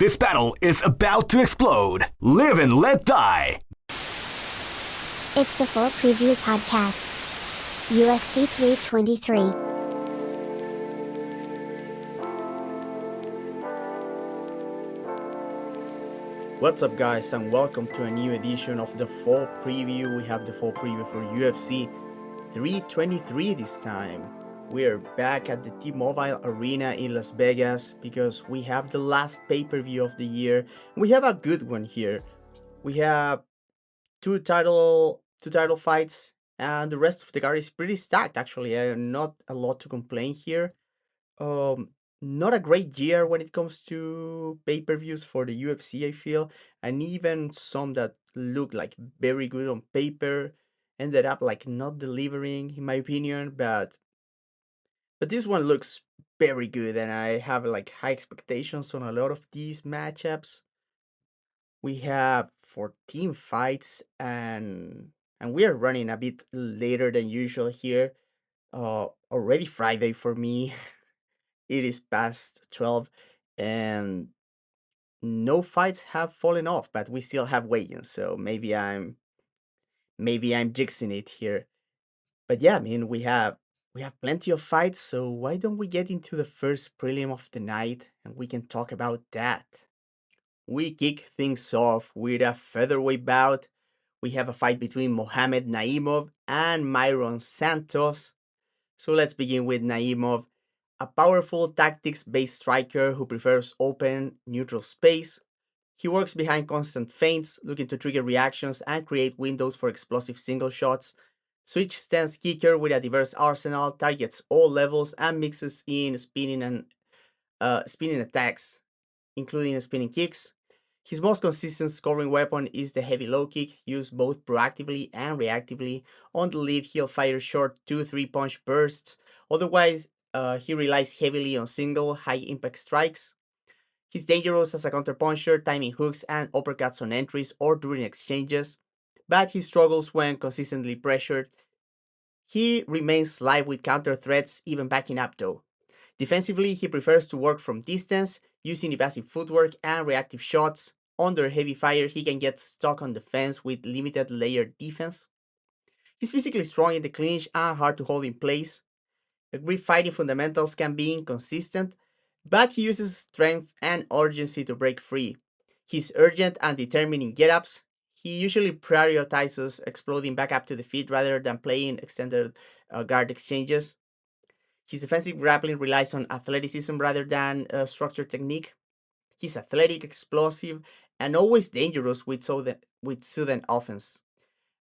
This battle is about to explode. Live and let die. It's the full preview podcast. UFC 323. What's up, guys, and welcome to a new edition of the full preview. We have the full preview for UFC 323 this time. We're back at the T-Mobile Arena in Las Vegas because we have the last pay-per-view of the year. We have a good one here. We have two title fights, and the rest of the card is pretty stacked actually. Not a lot to complain here. Not a great year when it comes to pay-per-views for the UFC, I feel, and even some that look like very good on paper ended up like not delivering, in my opinion. But this one looks very good, and I have like high expectations on a lot of these matchups. We have 14 fights, and we are running a bit later than usual here. Already Friday for me. It is past 12, and no fights have fallen off, but we still have weigh-ins, so maybe I'm jinxing it here. But yeah, I mean, we have plenty of fights, so why don't we get into the first prelim of the night and we can talk about that. We kick things off with a featherweight bout. We have a fight between Mohamed Naimov and Mairon Santos. So let's begin with Naimov, a powerful tactics-based striker who prefers open, neutral space. He works behind constant feints, looking to trigger reactions and create windows for explosive single shots. Switch stance kicker with a diverse arsenal, targets all levels and mixes in spinning attacks, including spinning kicks. His most consistent scoring weapon is the heavy low kick, used both proactively and reactively. On the lead, he'll fire short 2-3 punch bursts. Otherwise, he relies heavily on single, high-impact strikes. He's dangerous as a counterpuncher, timing hooks and uppercuts on entries or during exchanges, but he struggles when consistently pressured. He remains live with counter threats, even backing up though. Defensively, he prefers to work from distance, using evasive footwork and reactive shots. Under heavy fire, he can get stuck on the fence with limited layered defense. He's physically strong in the clinch and hard to hold in place. The grip fighting fundamentals can be inconsistent, but he uses strength and urgency to break free. He's urgent and determined in get-ups. He usually prioritizes exploding back up to the feet rather than playing extended guard exchanges. His defensive grappling relies on athleticism rather than structured technique. He's athletic, explosive, and always dangerous with sudden offense.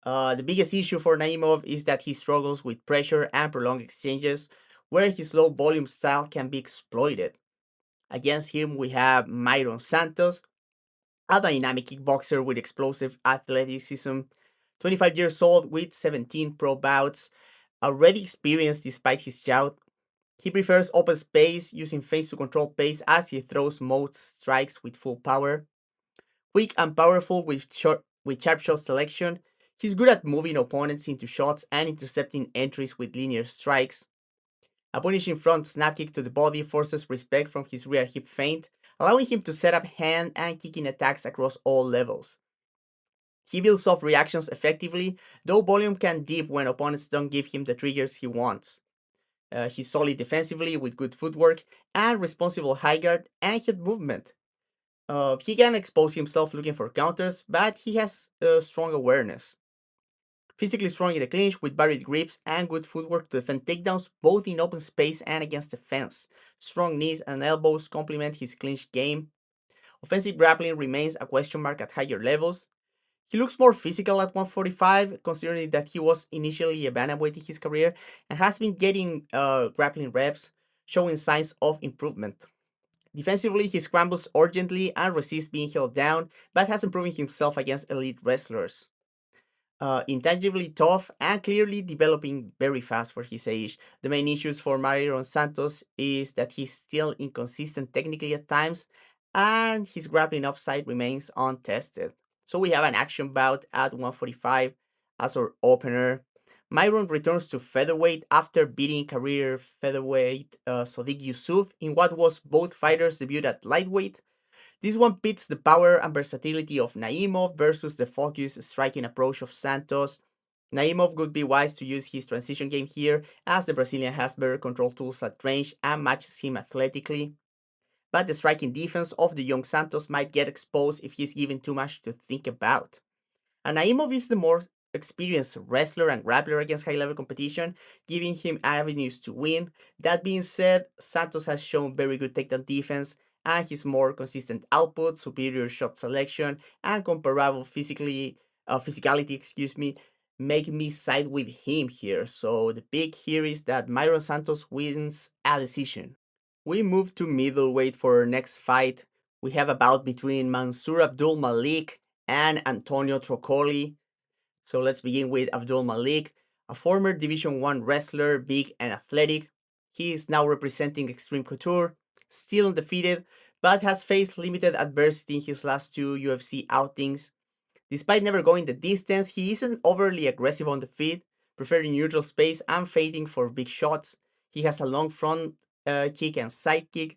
The biggest issue for Naimov is that he struggles with pressure and prolonged exchanges, where his low volume style can be exploited. Against him, we have Mairon Santos, a dynamic kickboxer with explosive athleticism, 25 years old with 17 pro bouts, already experienced despite his youth. He prefers open space, using feints to control pace as he throws most strikes with full power. Quick and powerful with sharp shot selection, he's good at moving opponents into shots and intercepting entries with linear strikes. A punishing front snap kick to the body forces respect from his rear hip feint, allowing him to set up hand and kicking attacks across all levels. He builds off reactions effectively, though volume can dip when opponents don't give him the triggers he wants. He's solid defensively with good footwork and responsible high guard and head movement. He can expose himself looking for counters, but he has strong awareness. Physically strong in the clinch with varied grips and good footwork to defend takedowns both in open space and against the fence. Strong knees and elbows complement his clinch game. Offensive grappling remains a question mark at higher levels. He looks more physical at 145, considering that he was initially a bantamweight in his career and has been getting grappling reps, showing signs of improvement. Defensively, he scrambles urgently and resists being held down, but has proven himself against elite wrestlers. Intangibly tough and clearly developing very fast for his age. The main issues for Mairon Santos is that he's still inconsistent technically at times, and his grappling upside remains untested. So we have an action bout at 145 as our opener. Mairon returns to featherweight after beating career featherweight Sodiq Yusuff in what was both fighters' debut at lightweight. This one pits the power and versatility of Naimov versus the focused striking approach of Santos. Naimov would be wise to use his transition game here, as the Brazilian has better control tools at range and matches him athletically. But the striking defense of the young Santos might get exposed if he's given too much to think about. And Naimov is the more experienced wrestler and grappler against high-level competition, giving him avenues to win. That being said, Santos has shown very good takedown defense, and his more consistent output, superior shot selection, and comparable physicality, make me side with him here. So the pick here is that Mairon Santos wins a decision. We move to middleweight for our next fight. We have a bout between Mansur Abdul-Malik and Antonio Trocoli. So let's begin with Abdul-Malik, a former Division 1 wrestler, big and athletic. He is now representing Extreme Couture, still undefeated, but has faced limited adversity in his last two UFC outings. Despite never going the distance, he isn't overly aggressive on the feet, preferring neutral space and fading for big shots. He has a long front kick and side kick,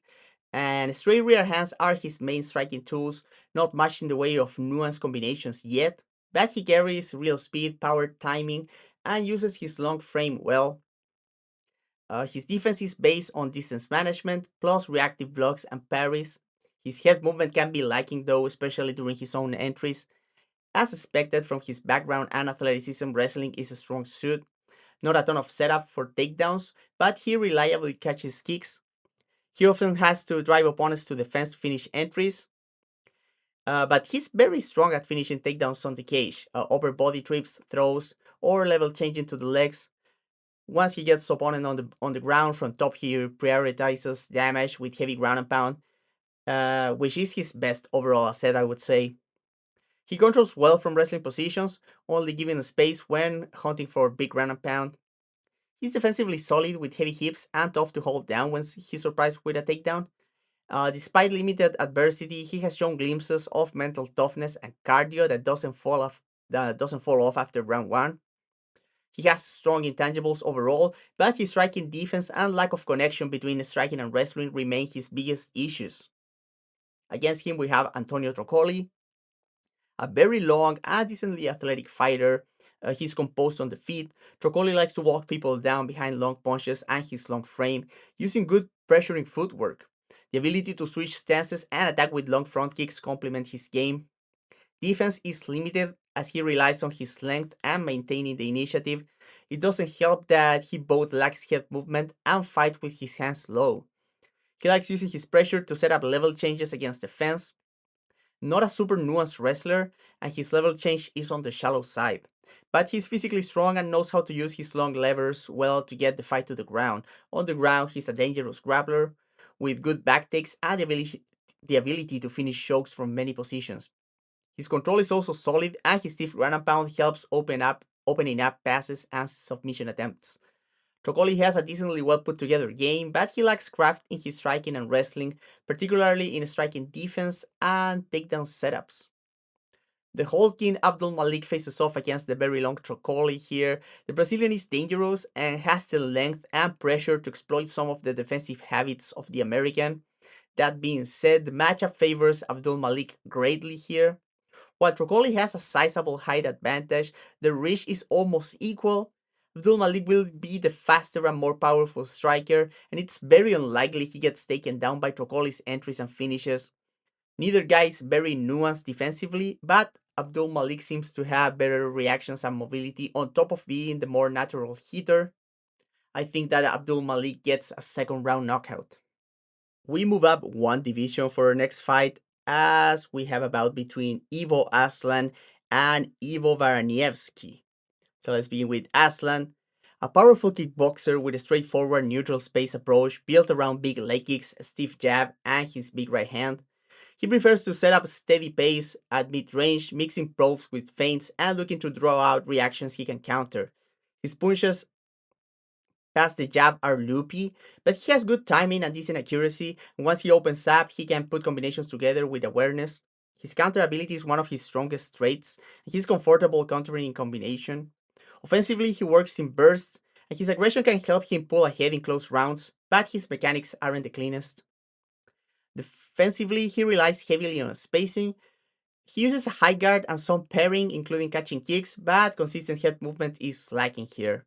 and straight rear hands are his main striking tools, not much in the way of nuanced combinations yet, but he carries real speed, power, timing, and uses his long frame well. His defense is based on distance management, plus reactive blocks and parries. His head movement can be lacking though, especially during his own entries. As expected from his background and athleticism, wrestling is a strong suit. Not a ton of setup for takedowns, but he reliably catches kicks. He often has to drive opponents to the fence to finish entries. But he's very strong at finishing takedowns on the cage, upper body trips, throws, or level changing to the legs. Once he gets opponent on the ground from top, he prioritizes damage with heavy ground and pound, which is his best overall asset, I would say. He controls well from wrestling positions, only giving space when hunting for big ground and pound. He's defensively solid with heavy hips and tough to hold down when he's surprised with a takedown. Despite limited adversity, he has shown glimpses of mental toughness and cardio that doesn't fall off after round 1. He has strong intangibles overall, but his striking defense and lack of connection between striking and wrestling remain his biggest issues. Against him we have Antonio Trocoli, a very long and decently athletic fighter. He's composed on the feet. Trocoli likes to walk people down behind long punches and his long frame, using good pressuring footwork. The ability to switch stances and attack with long front kicks complement his game. Defense is limited as he relies on his length and maintaining the initiative. It doesn't help that he both lacks head movement and fights with his hands low. He likes using his pressure to set up level changes against the fence. Not a super nuanced wrestler, and his level change is on the shallow side. But he's physically strong and knows how to use his long levers well to get the fight to the ground. On the ground, he's a dangerous grappler with good back takes and the ability to finish chokes from many positions. His control is also solid, and his stiff ground and pound helps opening up passes and submission attempts. Trocoli has a decently well put together game, but he lacks craft in his striking and wrestling, particularly in striking defense and takedown setups. The hulking Abdul-Malik faces off against the very long Trocoli here. The Brazilian is dangerous and has the length and pressure to exploit some of the defensive habits of the American. That being said, the matchup favors Abdul-Malik greatly here. While Trocoli has a sizable height advantage, the reach is almost equal. Abdul-Malik will be the faster and more powerful striker, and it's very unlikely he gets taken down by Trocoli's entries and finishes. Neither guy is very nuanced defensively, but Abdul-Malik seems to have better reactions and mobility on top of being the more natural hitter. I think that Abdul-Malik gets a second round knockout. We move up one division for our next fight, as we have a bout between Ibo Aslan and Iwo Baraniewski. So let's begin with Aslan, a powerful kickboxer with a straightforward neutral space approach built around big leg kicks, a stiff jab, and his big right hand. He prefers to set up a steady pace at mid-range, mixing probes with feints and looking to draw out reactions he can counter. His punches past the jab are loopy, but he has good timing and decent accuracy, and once he opens up, he can put combinations together with awareness. His counter ability is one of his strongest traits, and he's comfortable countering in combination. Offensively, he works in bursts, and his aggression can help him pull ahead in close rounds, but his mechanics aren't the cleanest. Defensively, he relies heavily on spacing. He uses a high guard and some pairing, including catching kicks, but consistent head movement is lacking here.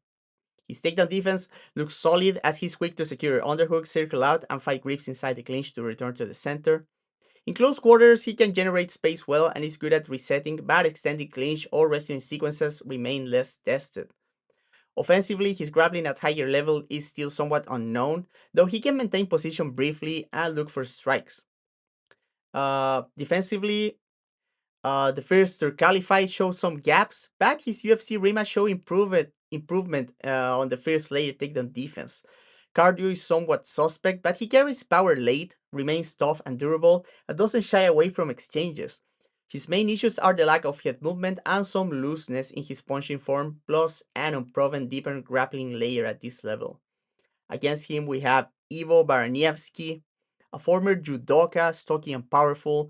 His takedown defense looks solid as he's quick to secure underhooks, circle out, and fight grips inside the clinch to return to the center. In close quarters, he can generate space well and is good at resetting, but extending clinch or wrestling sequences remain less tested. Offensively, his grappling at higher level is still somewhat unknown, though he can maintain position briefly and look for strikes. Defensively, the first Trocoli fight shows some gaps, but his UFC rematch show improvement on the first layer takedown defense. Cardio is somewhat suspect, but he carries power late, remains tough and durable, and doesn't shy away from exchanges. His main issues are the lack of head movement and some looseness in his punching form, plus an unproven deeper grappling layer at this level. Against him, we have Iwo Baraniewski, a former judoka, stocky and powerful,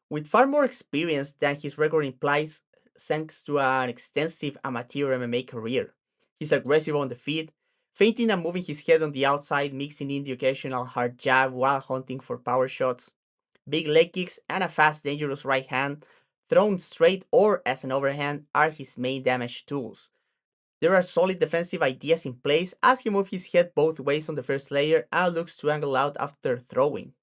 with far more experience than his record implies thanks to an extensive amateur MMA career. He's aggressive on the feet, feinting and moving his head on the outside, mixing in the occasional hard jab while hunting for power shots. Big leg kicks and a fast, dangerous right hand, thrown straight or as an overhand, are his main damage tools. There are solid defensive ideas in place as he moves his head both ways on the first layer and looks to angle out after throwing.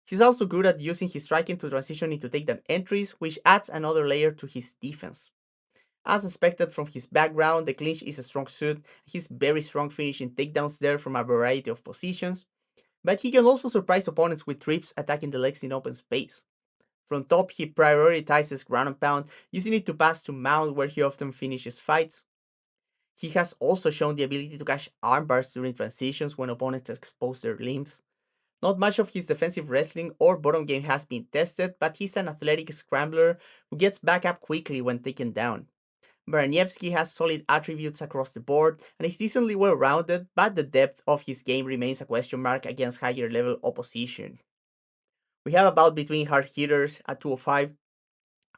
He's also good at using his striking to transition into takedown entries, which adds another layer to his defense. As expected from his background, the clinch is a strong suit. He's very strong finishing takedowns there from a variety of positions, but he can also surprise opponents with trips attacking the legs in open space. From top, he prioritizes ground and pound, using it to pass to mount where he often finishes fights. He has also shown the ability to catch armbars during transitions when opponents expose their limbs. Not much of his defensive wrestling or bottom game has been tested, but he's an athletic scrambler who gets back up quickly when taken down. Baraniewski has solid attributes across the board and is decently well rounded, but the depth of his game remains a question mark against higher level opposition. We have a bout between hard hitters at 205.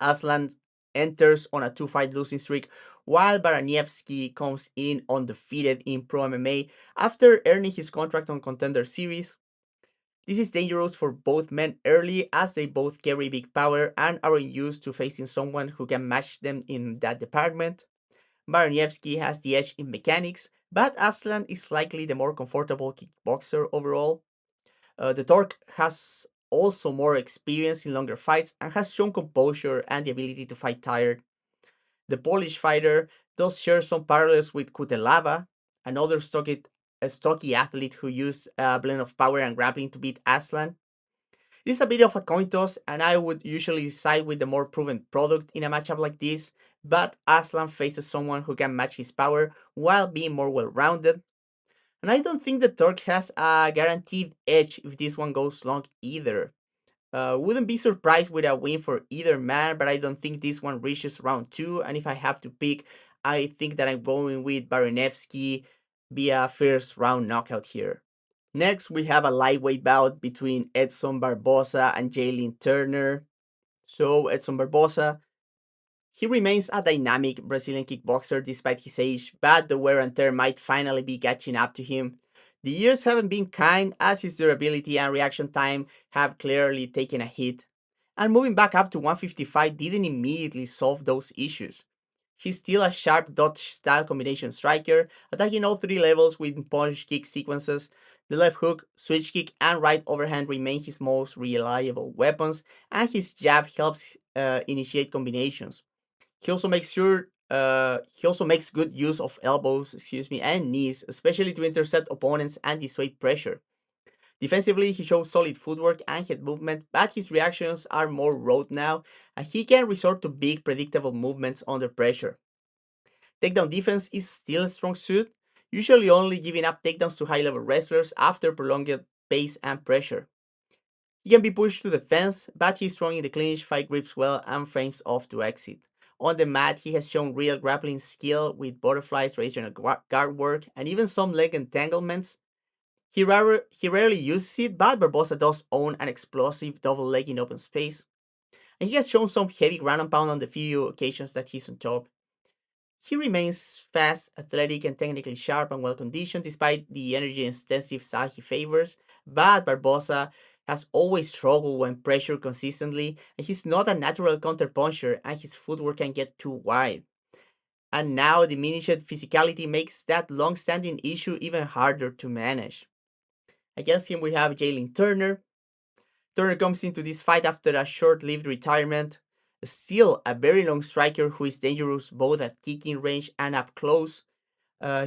Aslan enters on a 2-fight losing streak, while Baraniewski comes in undefeated in Pro MMA after earning his contract on Contender Series. This is dangerous for both men early as they both carry big power and are used to facing someone who can match them in that department. Baraniewski has the edge in mechanics, but Aslan is likely the more comfortable kickboxer overall. The Turk has also more experience in longer fights and has shown composure and the ability to fight tired. The Polish fighter does share some parallels with Kutelava, another stocky athlete who used a blend of power and grappling to beat Aslan. It is a bit of a coin toss, and I would usually side with the more proven product in a matchup like this, but Aslan faces someone who can match his power while being more well rounded. And I don't think the Turk has a guaranteed edge if this one goes long either. Wouldn't be surprised with a win for either man, but I don't think this one reaches round 2, and if I have to pick, I think that I'm going with Baranevsky via first round knockout here. Next, we have a lightweight bout between Edson Barboza and Jalin Turner. So, Edson Barboza, he remains a dynamic Brazilian kickboxer despite his age, but the wear and tear might finally be catching up to him. The years haven't been kind as his durability and reaction time have clearly taken a hit, and moving back up to 155 didn't immediately solve those issues. He's still a sharp Dutch style combination striker, attacking all three levels with punch kick sequences. The left hook, switch kick, and right overhand remain his most reliable weapons, and his jab helps initiate combinations. He also makes good use of elbows, and knees, especially to intercept opponents and dissuade pressure. Defensively, he shows solid footwork and head movement, but his reactions are more rote now, and he can resort to big, predictable movements under pressure. Takedown defense is still a strong suit, usually only giving up takedowns to high-level wrestlers after prolonged pace and pressure. He can be pushed to the fence, but he's strong in the clinch, fight grips well, and frames off to exit. On the mat, he has shown real grappling skill with butterflies, regional guard work, and even some leg entanglements. He rarely uses it, but Barboza does own an explosive double leg in open space. And he has shown some heavy ground and pound on the few occasions that he's on top. He remains fast, athletic, and technically sharp and well conditioned despite the energy intensive style he favors, but Barboza has always struggled when pressured consistently, and he's not a natural counterpuncher and his footwork can get too wide. And now diminished physicality makes that long-standing issue even harder to manage. Against him we have Jalin Turner. Turner comes into this fight after a short-lived retirement, still a very long striker who is dangerous both at kicking range and up close.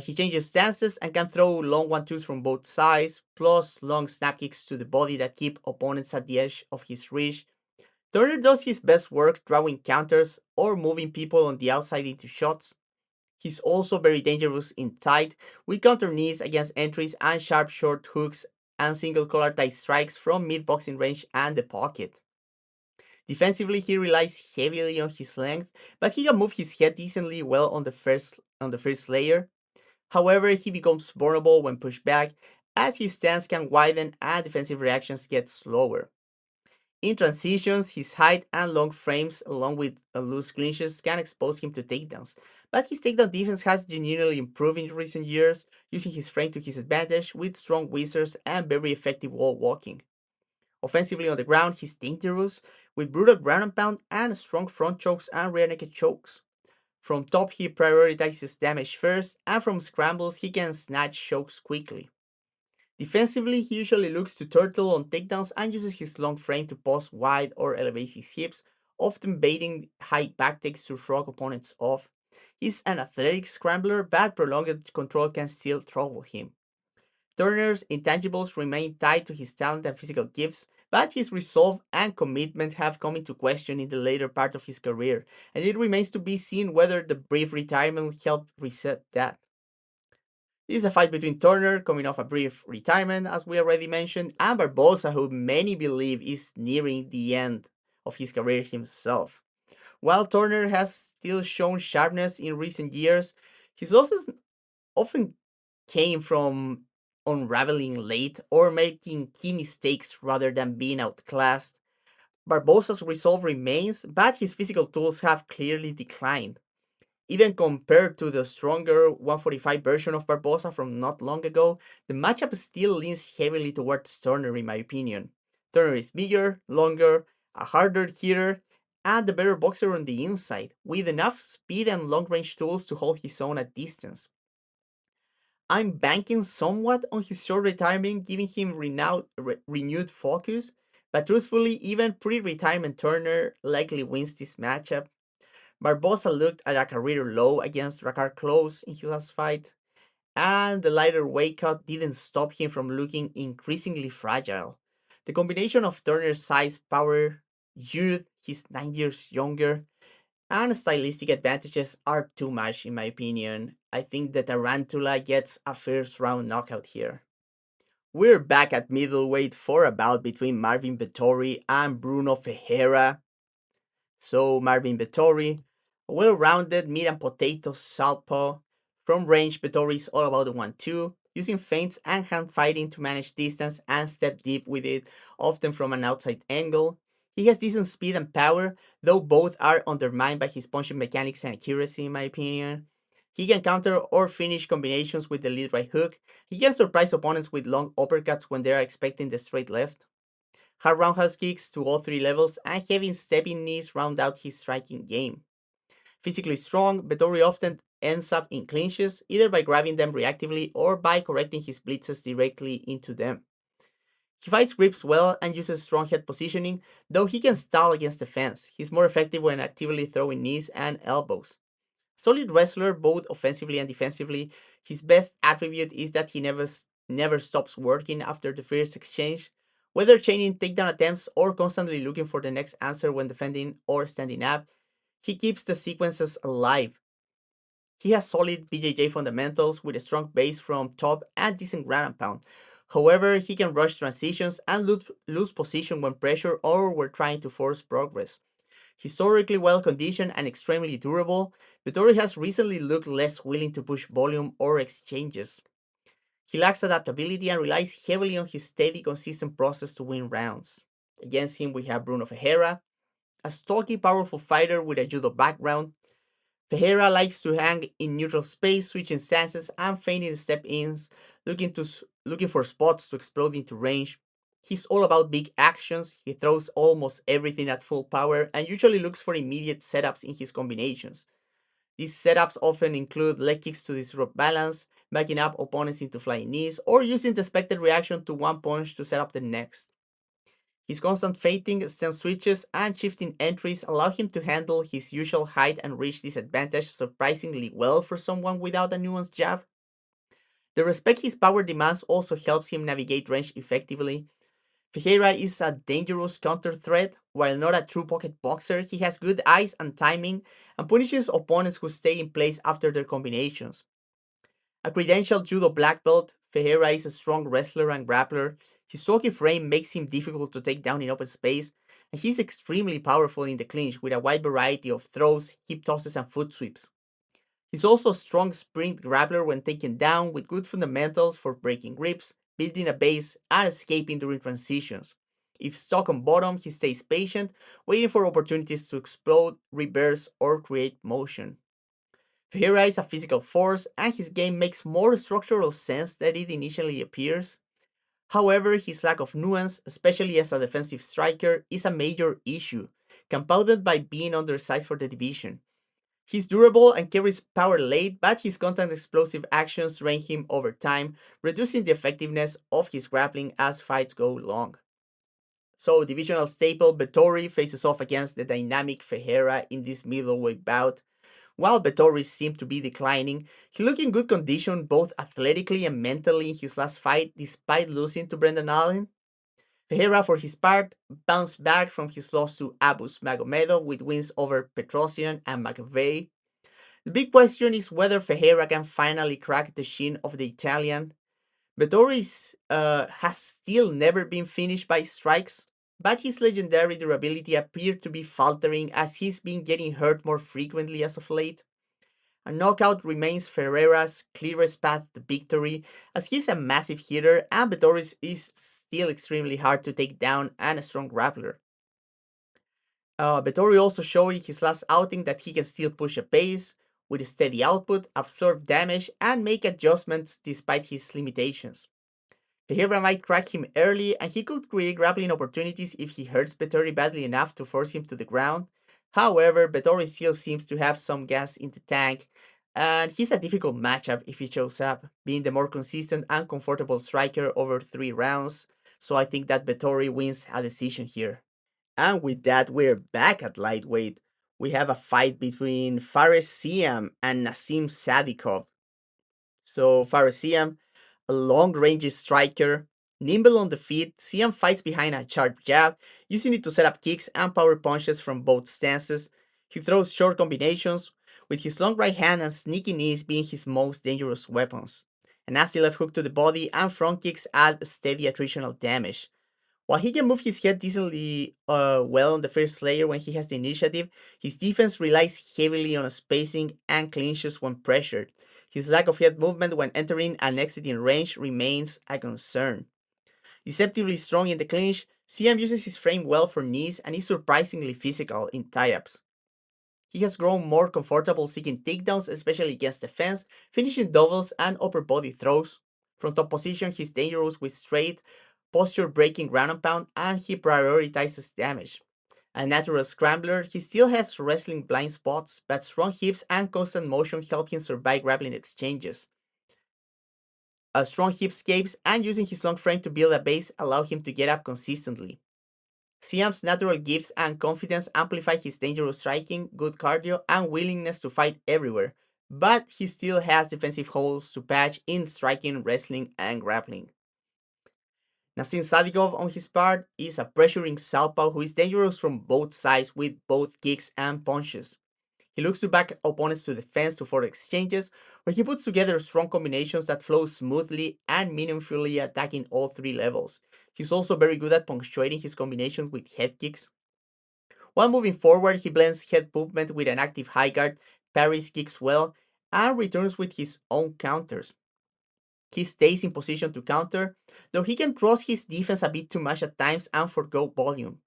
He changes stances and can throw long 1-2s from both sides, plus long snap kicks to the body that keep opponents at the edge of his reach. Turner does his best work drawing counters or moving people on the outside into shots. He's also very dangerous in tight, with counter knees against entries and sharp short hooks and single collar tie strikes from mid-boxing range and the pocket. Defensively, he relies heavily on his length, but he can move his head decently well on the first layer. However, he becomes vulnerable when pushed back, as his stance can widen and defensive reactions get slower. In transitions, his height and long frames, along with loose clinches, can expose him to takedowns, but his takedown defense has genuinely improved in recent years, using his frame to his advantage with strong whistles and very effective wall walking. Offensively on the ground, he's dangerous, with brutal ground and pound and strong front chokes and rear naked chokes. From top, he prioritizes damage first, and from scrambles, he can snatch chokes quickly. Defensively, he usually looks to turtle on takedowns and uses his long frame to pause wide or elevate his hips, often baiting high backtakes to shrug opponents off. He's an athletic scrambler, but prolonged control can still trouble him. Turner's intangibles remain tied to his talent and physical gifts, but his resolve and commitment have come into question in the later part of his career, and it remains to be seen whether the brief retirement helped reset that. This is a fight between Turner, coming off a brief retirement, as we already mentioned, and Barboza, who many believe is nearing the end of his career himself. While Turner has still shown sharpness in recent years, his losses often came from unraveling late or making key mistakes rather than being outclassed. Barboza's resolve remains, but his physical tools have clearly declined. Even compared to the stronger 145 version of Barboza from not long ago, the matchup still leans heavily towards Turner in my opinion. Turner is bigger, longer, a harder hitter, and a better boxer on the inside, with enough speed and long range tools to hold his own at distance. I'm banking somewhat on his short retirement, giving him renewed focus, but truthfully, even pre-retirement Turner likely wins this matchup. Barboza looked at a career low against Rakar Close in his last fight, and the lighter weight cut didn't stop him from looking increasingly fragile. The combination of Turner's size, power, youth, he's 9 years younger, and stylistic advantages are too much in my opinion. I think the Tarantula gets a first round knockout here. We're back at middleweight for a bout between Marvin Vettori and Bruno Ferreira. So Marvin Vettori, a well-rounded meat and potato southpaw. From range, Vettori is all about the 1-2, using feints and hand fighting to manage distance and step deep with it, often from an outside angle. He has decent speed and power, though both are undermined by his punching mechanics and accuracy in my opinion. He can counter or finish combinations with the lead right hook. He can surprise opponents with long uppercuts when they are expecting the straight left. Hard roundhouse kicks to all three levels and heavy stepping knees round out his striking game. Physically strong, Vettori often ends up in clinches, either by grabbing them reactively or by correcting his blitzes directly into them. He fights grips well and uses strong head positioning, though he can stall against the fence. He's more effective when actively throwing knees and elbows. Solid wrestler both offensively and defensively, his best attribute is that he never stops working after the first exchange, whether chaining takedown attempts or constantly looking for the next answer when defending or standing up. He keeps the sequences alive. He has solid BJJ fundamentals with a strong base from top and decent ground and pound. However, he can rush transitions and lose position when pressure or when trying to force progress. Historically well conditioned and extremely durable, Vettori has recently looked less willing to push volume or exchanges. He lacks adaptability and relies heavily on his steady, consistent process to win rounds. Against him, we have Bruno Ferreira, a stocky, powerful fighter with a judo background. Ferreira likes to hang in neutral space, switching stances and feigning step-ins, looking for spots to explode into range. He's all about big actions, he throws almost everything at full power, and usually looks for immediate setups in his combinations. These setups often include leg kicks to disrupt balance, backing up opponents into flying knees, or using the expected reaction to one punch to set up the next. His constant feinting, stance switches, and shifting entries allow him to handle his usual height and reach disadvantage surprisingly well for someone without a nuanced jab. The respect his power demands also helps him navigate range effectively. Ferreira is a dangerous counter threat. While not a true pocket boxer, he has good eyes and timing and punishes opponents who stay in place after their combinations. A credentialed judo black belt, Ferreira is a strong wrestler and grappler. His stocky frame makes him difficult to take down in open space, and he's extremely powerful in the clinch with a wide variety of throws, hip tosses, and foot sweeps. He's also a strong sprint grappler when taken down with good fundamentals for breaking grips, building a base, and escaping during transitions. If stuck on bottom, he stays patient, waiting for opportunities to explode, reverse, or create motion. Ferreira is a physical force, and his game makes more structural sense than it initially appears. However, his lack of nuance, especially as a defensive striker, is a major issue, compounded by being undersized for the division. He's durable and carries power late, but his constant explosive actions drain him over time, reducing the effectiveness of his grappling as fights go long. So, divisional staple Vettori faces off against the dynamic Ferreira in this middleweight bout. While Vettori seemed to be declining, he looked in good condition both athletically and mentally in his last fight despite losing to Brandon Allen. Ferreira, for his part, bounced back from his loss to Abus Magomedo with wins over Petrosian and McVeigh. The big question is whether Ferreira can finally crack the shin of the Italian. Vettori has still never been finished by strikes, but his legendary durability appeared to be faltering as he's been getting hurt more frequently as of late. A knockout remains Ferreira's clearest path to victory, as he's a massive hitter and Vettori is still extremely hard to take down and a strong grappler. Vettori also showed in his last outing that he can still push a pace with steady output, absorb damage, and make adjustments despite his limitations. Ferreira might crack him early, and he could create grappling opportunities if he hurts Vettori badly enough to force him to the ground. However, Vettori still seems to have some gas in the tank, and he's a difficult matchup if he shows up, being the more consistent and comfortable striker over 3 rounds, so I think that Vettori wins a decision here. And with that, we're back at lightweight. We have a fight between Fares Ziam and Nazim Sadikov. So Fares Ziam, a long-range striker, nimble on the feet, Ziam fights behind a sharp jab, using it to set up kicks and power punches from both stances. He throws short combinations, with his long right hand and sneaky knees being his most dangerous weapons. A nasty left hook to the body and front kicks add steady attritional damage. While he can move his head decently well on the first layer when he has the initiative, his defense relies heavily on spacing and clinches when pressured. His lack of head movement when entering and exiting range remains a concern. Deceptively strong in the clinch, Ziam uses his frame well for knees and is surprisingly physical in tie-ups. He has grown more comfortable seeking takedowns, especially against the fence, finishing doubles and upper body throws. From top position, he's dangerous with straight, posture breaking ground and pound, and he prioritizes damage. A natural scrambler, he still has wrestling blind spots, but strong hips and constant motion help him survive grappling exchanges. A strong hip escapes and using his long frame to build a base allow him to get up consistently. Ziam's natural gifts and confidence amplify his dangerous striking, good cardio, and willingness to fight everywhere, but he still has defensive holes to patch in striking, wrestling, and grappling. Nazim Sadikov, on his part, is a pressuring southpaw who is dangerous from both sides with both kicks and punches. He looks to back opponents to the fence to force exchanges, where he puts together strong combinations that flow smoothly and meaningfully attacking all 3 levels. He's also very good at punctuating his combinations with head kicks. While moving forward, he blends head movement with an active high guard, parries kicks well, and returns with his own counters. He stays in position to counter, though he can trust his defense a bit too much at times and forgo volume.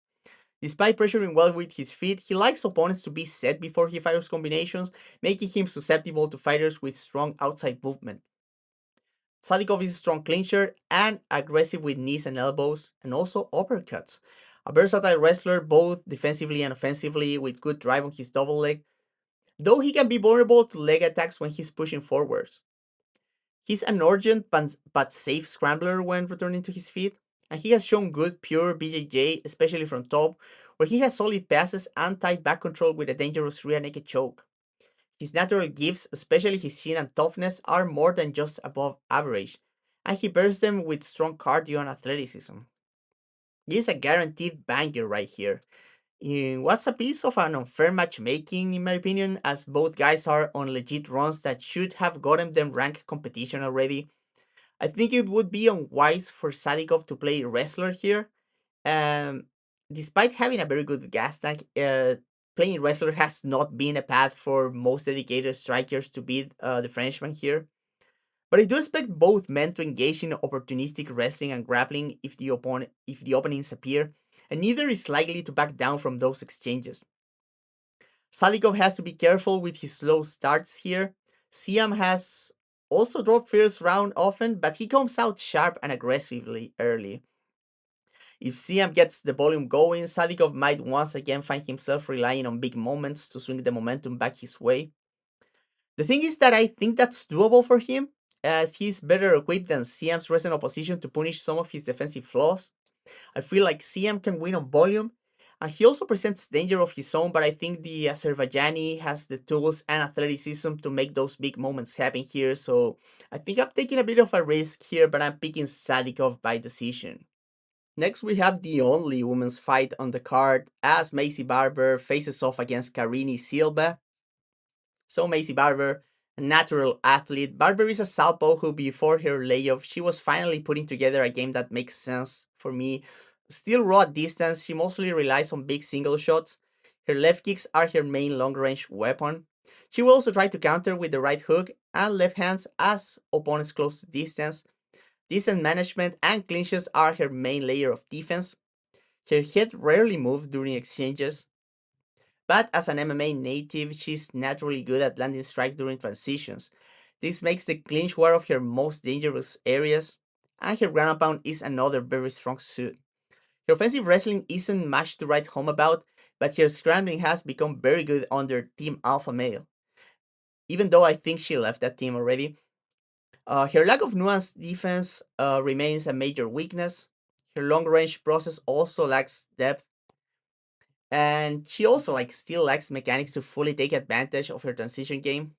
Despite pressuring well with his feet, he likes opponents to be set before he fires combinations, making him susceptible to fighters with strong outside movement. Sadikov is a strong clincher and aggressive with knees and elbows, and also uppercuts. A versatile wrestler both defensively and offensively with good drive on his double leg, though he can be vulnerable to leg attacks when he's pushing forwards. He's an urgent but safe scrambler when returning to his feet, and he has shown good pure BJJ, especially from top, where he has solid passes and tight back control with a dangerous rear naked choke. His natural gifts, especially his chin and toughness, are more than just above average, and he pairs them with strong cardio and athleticism. This is a guaranteed banger right here. It was a piece of an unfair matchmaking, in my opinion, as both guys are on legit runs that should have gotten them ranked competition already. I think it would be unwise for Sadikov to play wrestler here. Um, Despite having a very good gas tank, playing wrestler has not been a path for most dedicated strikers to beat the Frenchman here. But I do expect both men to engage in opportunistic wrestling and grappling if the openings appear, and neither is likely to back down from those exchanges. Sadikov has to be careful with his slow starts here. Ziam has also dropped first round often, but he comes out sharp and aggressively early. If Ziam gets the volume going, Sadikov might once again find himself relying on big moments to swing the momentum back his way. The thing is that I think that's doable for him, as he's better equipped than Ziam's recent opposition to punish some of his defensive flaws. I feel like Ziam can win on volume, and he also presents danger of his own, but I think the Azerbaijani has the tools and athleticism to make those big moments happen here, so I think I'm taking a bit of a risk here, but I'm picking Sadikov by decision. Next, we have the only women's fight on the card as Macy Barber faces off against Karine Silva. So, Macy Barber, a natural athlete. Barber is a southpaw who, before her layoff, she was finally putting together a game that makes sense for me. Still raw at distance, she mostly relies on big single shots. Her left kicks are her main long range weapon. She will also try to counter with the right hook and left hands as opponents close to distance. Distance management and clinches are her main layer of defense. Her head rarely moves during exchanges, but as an MMA native, she's naturally good at landing strikes during transitions. This makes the clinch one of her most dangerous areas, and her ground and pound is another very strong suit. Her offensive wrestling isn't much to write home about, but her scrambling has become very good under Team Alpha Male. Even though I think she left that team already, her lack of nuanced defense remains a major weakness. Her long range process also lacks depth, and she also still lacks mechanics to fully take advantage of her transition game.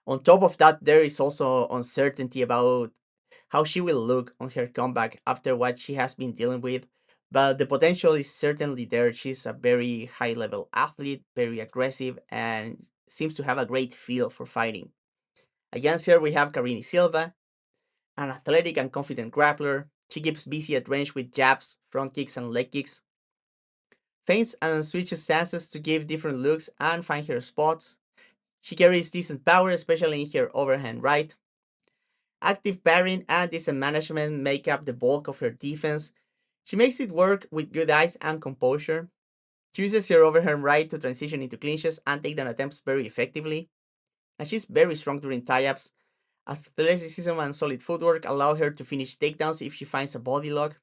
On top of that, there is also uncertainty about how she will look on her comeback after what she has been dealing with. But the potential is certainly there. She's a very high level athlete, very aggressive, and seems to have a great feel for fighting. Against her, we have Karine Silva, an athletic and confident grappler. She keeps busy at range with jabs, front kicks, and leg kicks. Feints and switches stances to give different looks and find her spots. She carries decent power, especially in her overhand right. Active parrying and distance management make up the bulk of her defense. She makes it work with good eyes and composure. She uses her overhand right to transition into clinches and takedown attempts very effectively. And she's very strong during tie-ups. Athleticism and solid footwork allow her to finish takedowns if she finds a body lock.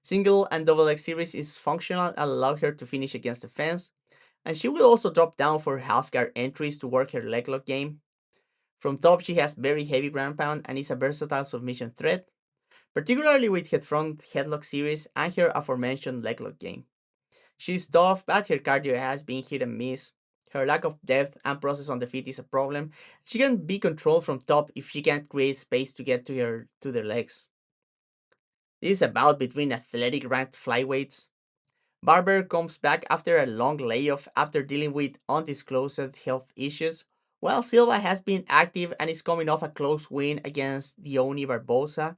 Single and double leg series is functional and allow her to finish against the fence. And she will also drop down for half guard entries to work her leg lock game. From top, she has very heavy ground pound and is a versatile submission threat, particularly with her front headlock series and her aforementioned leg lock game. She's tough, but her cardio has been hit and miss. Her lack of depth and process on the feet is a problem. She can be controlled from top if she can't create space to get to their legs. This is a bout between athletic ranked flyweights. Barber comes back after a long layoff after dealing with undisclosed health issues, while Silva has been active and is coming off a close win against Diony Barboza.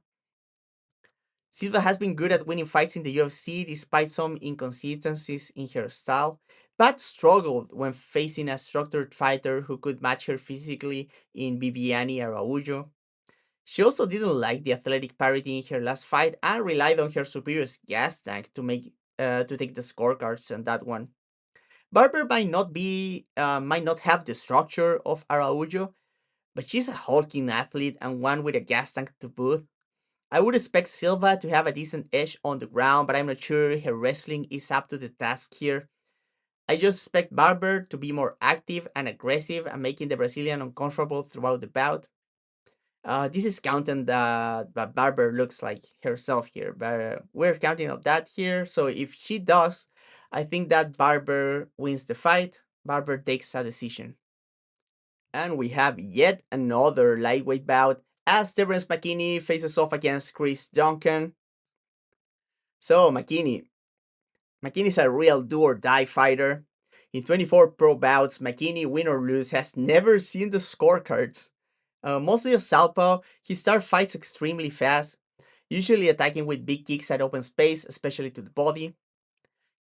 Silva has been good at winning fights in the UFC despite some inconsistencies in her style, but struggled when facing a structured fighter who could match her physically in Viviane Araújo. She also didn't like the athletic parity in her last fight and relied on her superior gas tank to take the scorecards on that one. Barber might not have the structure of Araujo, but she's a hulking athlete and one with a gas tank to boot. I would expect Silva to have a decent edge on the ground, but I'm not sure her wrestling is up to the task here. I just expect Barber to be more active and aggressive and making the Brazilian uncomfortable throughout the bout. This is counting that Barber looks like herself here, but we're counting on that here. So if she does, I think that Barber wins the fight. Barber takes a decision. And we have yet another lightweight bout as Terrance McKinney faces off against Chris Duncan. So McKinney's a real do or die fighter. In 24 pro bouts, McKinney, win or lose, has never seen the scorecards. Mostly a southpaw, he starts fights extremely fast, usually attacking with big kicks at open space, especially to the body.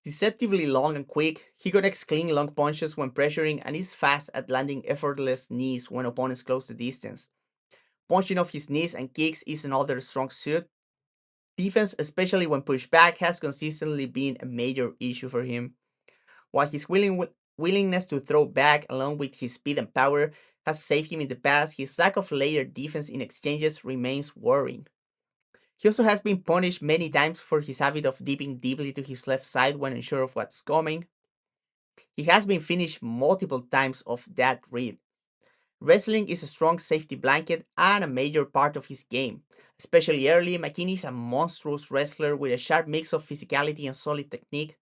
Deceptively long and quick, he connects clean long punches when pressuring and is fast at landing effortless knees when opponents close the distance. Punching off his knees and kicks is another strong suit. Defense, especially when pushed back, has consistently been a major issue for him. While his willingness to throw back along with his speed and power has saved him in the past, his lack of layered defense in exchanges remains worrying. He also has been punished many times for his habit of dipping deeply to his left side when unsure of what's coming. He has been finished multiple times off that read. Wrestling is a strong safety blanket and a major part of his game. Especially early, McKinney is a monstrous wrestler with a sharp mix of physicality and solid technique.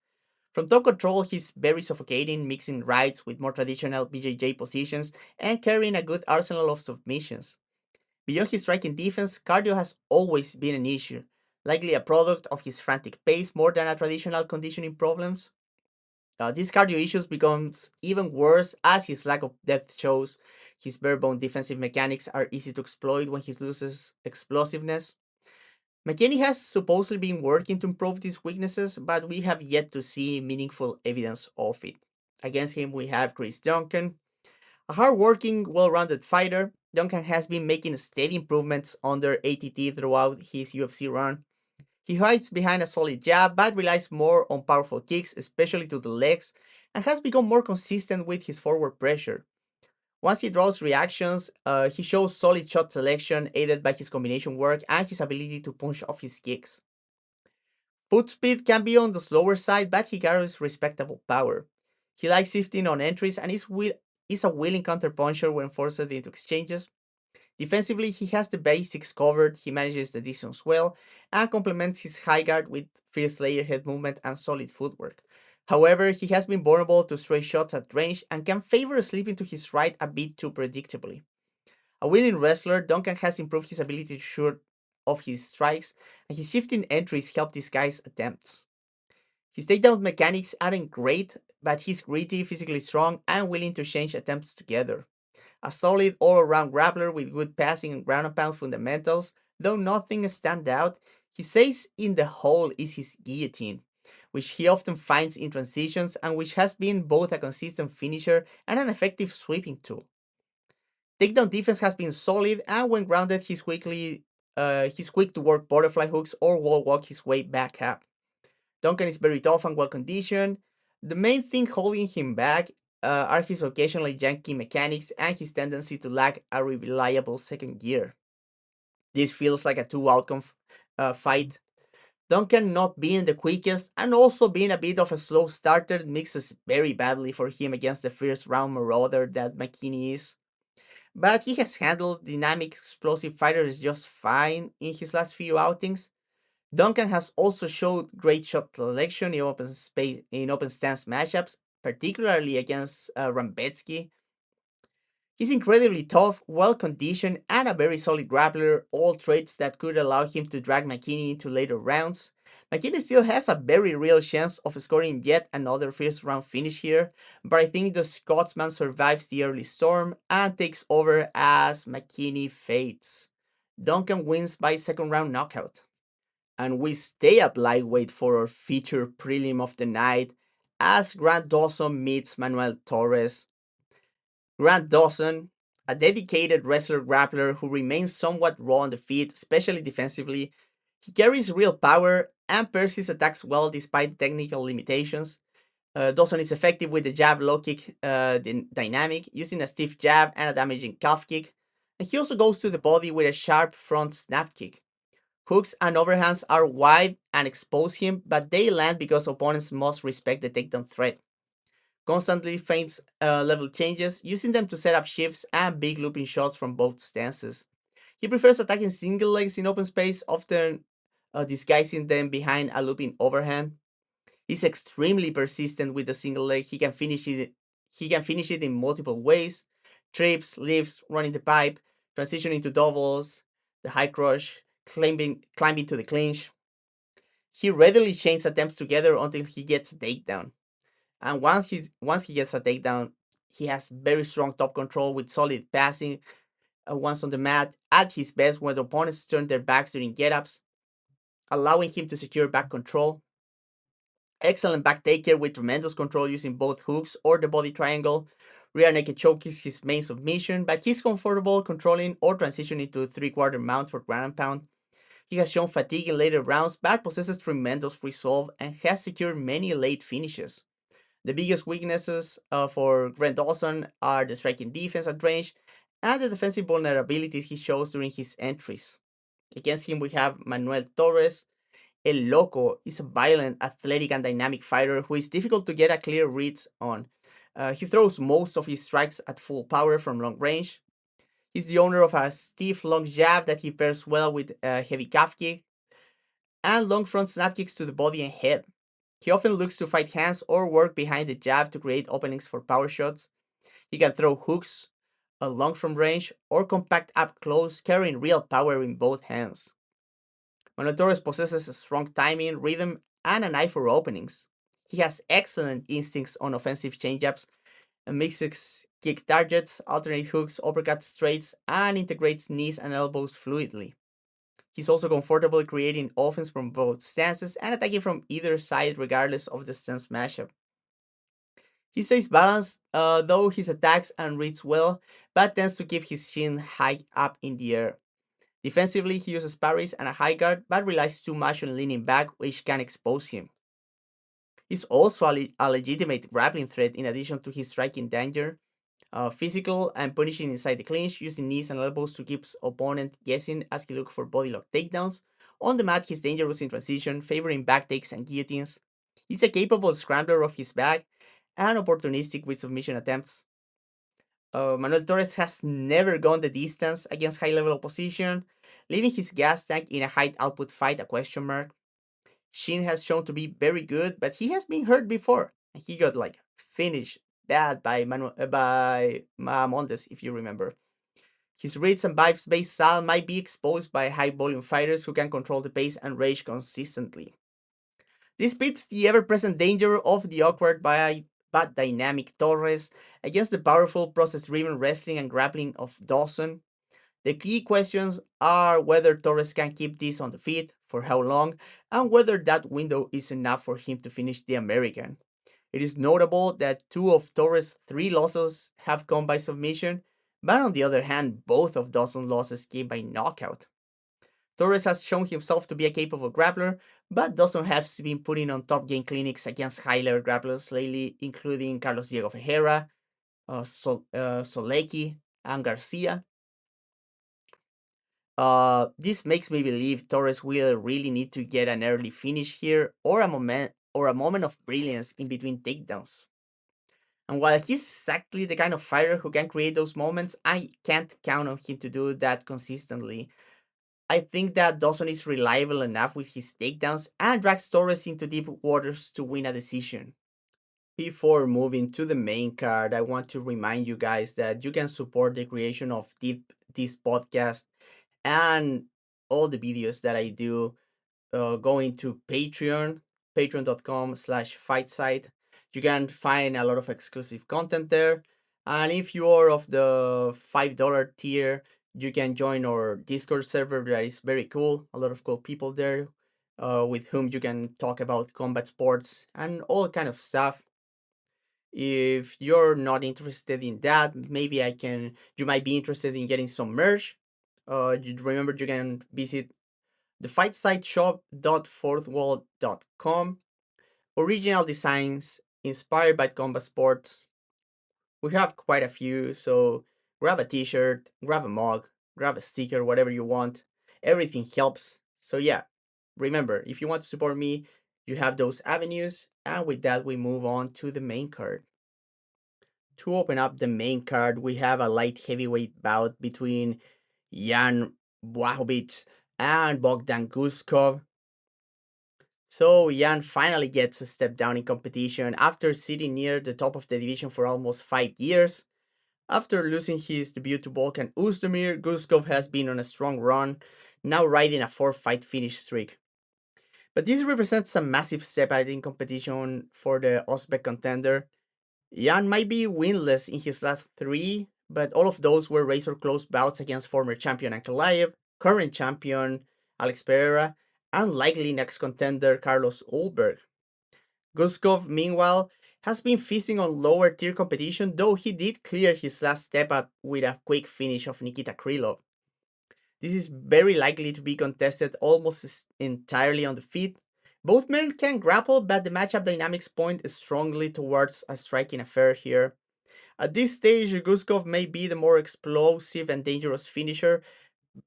From top control, he's very suffocating, mixing rights with more traditional BJJ positions and carrying a good arsenal of submissions. Beyond his striking defense, cardio has always been an issue, likely a product of his frantic pace more than a traditional conditioning problems. These cardio issues becomes even worse as his lack of depth shows. His bare-bone defensive mechanics are easy to exploit when he loses explosiveness. McKinney has supposedly been working to improve these weaknesses, but we have yet to see meaningful evidence of it. Against him, we have Chris Duncan, a hard-working, well-rounded fighter. Duncan has been making steady improvements under ATT throughout his UFC run. He hides behind a solid jab but relies more on powerful kicks, especially to the legs, and has become more consistent with his forward pressure. Once he draws reactions, he shows solid shot selection aided by his combination work and his ability to punch off his kicks. Foot speed can be on the slower side, but he carries respectable power. He likes shifting on entries and is a willing counterpuncher when forced into exchanges. Defensively, he has the basics covered, he manages the distance well, and complements his high guard with fierce layer head movement and solid footwork. However, he has been vulnerable to stray shots at range and can favor slipping to his right a bit too predictably. A willing wrestler, Duncan has improved his ability to shoot off his strikes, and his shifting entries help disguise attempts. His takedown mechanics aren't great, but he's gritty, physically strong, and willing to change attempts together. A solid all-around grappler with good passing and ground and pound fundamentals, though nothing stands out, he says in the hole is his guillotine, which he often finds in transitions and which has been both a consistent finisher and an effective sweeping tool. Takedown defense has been solid, and when grounded, he's quick to work butterfly hooks or wall walk his way back up. Duncan is very tough and well conditioned. The main thing holding him back are his occasionally janky mechanics and his tendency to lack a reliable second gear. This feels like a two-outcome fight. Duncan not being the quickest and also being a bit of a slow starter mixes very badly for him against the first round marauder that McKinney is. But he has handled dynamic, explosive fighters just fine in his last few outings. Duncan has also showed great shot selection in open stance matchups, particularly against Rambetsky. He's incredibly tough, well conditioned, and a very solid grappler, all traits that could allow him to drag McKinney into later rounds. McKinney still has a very real chance of scoring yet another first round finish here, but I think the Scotsman survives the early storm and takes over as McKinney fades. Duncan wins by second round knockout. And we stay at lightweight for our feature prelim of the night as Grant Dawson meets Manuel Torres. Grant Dawson, a dedicated wrestler grappler who remains somewhat raw on the feet, especially defensively. He carries real power and pairs his attacks well despite technical limitations. Dawson is effective with the jab low kick dynamic, using a stiff jab and a damaging calf kick. And he also goes to the body with a sharp front snap kick. Hooks and overhands are wide and expose him, but they land because opponents must respect the takedown threat. Constantly feints level changes, using them to set up shifts and big looping shots from both stances. He prefers attacking single legs in open space, often disguising them behind a looping overhand. He's extremely persistent with the single leg. He can finish it in multiple ways: trips, lifts, running the pipe, transitioning to doubles, the high crush, climbing to the clinch. He readily chains attempts together until he gets a takedown. And once he gets a takedown, he has very strong top control with solid passing once on the mat, at his best when the opponents turn their backs during get-ups, allowing him to secure back control. Excellent back taker with tremendous control using both hooks or the body triangle. Rear naked choke is his main submission, but he's comfortable controlling or transitioning to three-quarter mount for ground and pound. He has shown fatigue in later rounds, but possesses tremendous resolve and has secured many late finishes. The biggest weaknesses for Grant Dawson are the striking defense at range and the defensive vulnerabilities he shows during his entries. Against him, we have Manuel Torres. El Loco is a violent, athletic, and dynamic fighter who is difficult to get a clear read on. He throws most of his strikes at full power from long range. He's the owner of a stiff long jab that he pairs well with a heavy calf kick and long front snap kicks to the body and head. He often looks to fight hands or work behind the jab to create openings for power shots. He can throw hooks long from range or compact up close, carrying real power in both hands. Manuel Torres possesses a strong timing, rhythm, and an eye for openings. He has excellent instincts on offensive changeups and mixes kick targets, alternate hooks, uppercuts, straights, and integrates knees and elbows fluidly. He's also comfortable creating offense from both stances and attacking from either side regardless of the stance matchup. He stays balanced, though his attacks and reads well, but tends to keep his chin high up in the air. Defensively, he uses parries and a high guard, but relies too much on leaning back, which can expose him. He's also a legitimate grappling threat in addition to his striking danger. Physical and punishing inside the clinch, using knees and elbows to keep opponent guessing as he looks for bodylock takedowns. On the mat, he's dangerous in transition, favoring back takes and guillotines. He's a capable scrambler of his back and opportunistic with submission attempts. Manuel Torres has never gone the distance against high-level opposition, leaving his gas tank in a high-output fight a question mark. Shin has shown to be very good, but he has been hurt before, and he got finished bad by Montes, if you remember. His reads and vibes-based style might be exposed by high-volume fighters who can control the pace and rage consistently. This beats the ever-present danger of the awkward but dynamic Torres against the powerful, process-driven wrestling and grappling of Dawson. The key questions are whether Torres can keep this on the feet, for how long, and whether that window is enough for him to finish the American. It is notable that two of Torres' three losses have come by submission, but on the other hand, both of Dawson's losses came by knockout. Torres has shown himself to be a capable grappler, but Dawson has been putting on top game clinics against high-level grapplers lately, including Carlos Diego Ferreira, Solecki, and Garcia. This makes me believe Torres will really need to get an early finish here or a moment of brilliance in between takedowns. And while he's exactly the kind of fighter who can create those moments, I can't count on him to do that consistently. I think that Dawson is reliable enough with his takedowns and drags Torres into deep waters to win a decision. Before moving to the main card, I want to remind you guys that you can support the creation of this podcast and all the videos that I do going to Patreon, patreon.com/fightsite. You can find a lot of exclusive content there. And if you are of the $5 tier, you can join our Discord server that is very cool. A lot of cool people there with whom you can talk about combat sports and all kind of stuff. If you're not interested in that, maybe you might be interested in getting some merch. Remember, you can visit the fightsiteshop.fourthwall.com. Original designs inspired by combat sports. We have quite a few, so grab a t-shirt, grab a mug, grab a sticker, whatever you want. Everything helps. So yeah, remember, if you want to support me, you have those avenues. And with that, we move on to the main card. To open up the main card, we have a light heavyweight bout between Jan Blachowicz and Bogdan Guskov. So Jan finally gets a step down in competition after sitting near the top of the division for almost 5 years. After losing his debut to Volkan Oezdemir, Guskov has been on a strong run, now riding a 4-fight finish streak. But this represents a massive step out in competition for the Uzbek contender. Jan might be winless in his last three, but all of those were razor-close bouts against former champion Ankalaev, current champion Alex Ferreira, and likely next contender Carlos Ulberg. Guskov, meanwhile, has been feasting on lower tier competition, though he did clear his last step up with a quick finish of Nikita Krylov. This is very likely to be contested almost entirely on the feet. Both men can grapple, but the matchup dynamics point strongly towards a striking affair here. At this stage, Guskov may be the more explosive and dangerous finisher,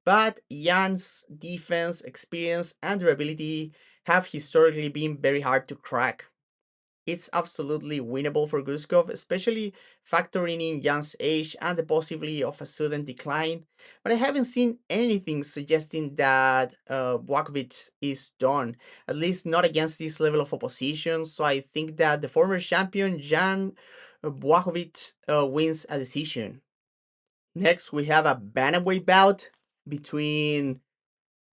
but Jan's defense, experience, and durability have historically been very hard to crack. It's absolutely winnable for Guskov, especially factoring in Jan's age and the possibility of a sudden decline. But I haven't seen anything suggesting that Blachowicz is done, at least not against this level of opposition. So I think that the former champion Jan Blachowicz wins a decision. Next, we have a bantamweight bout between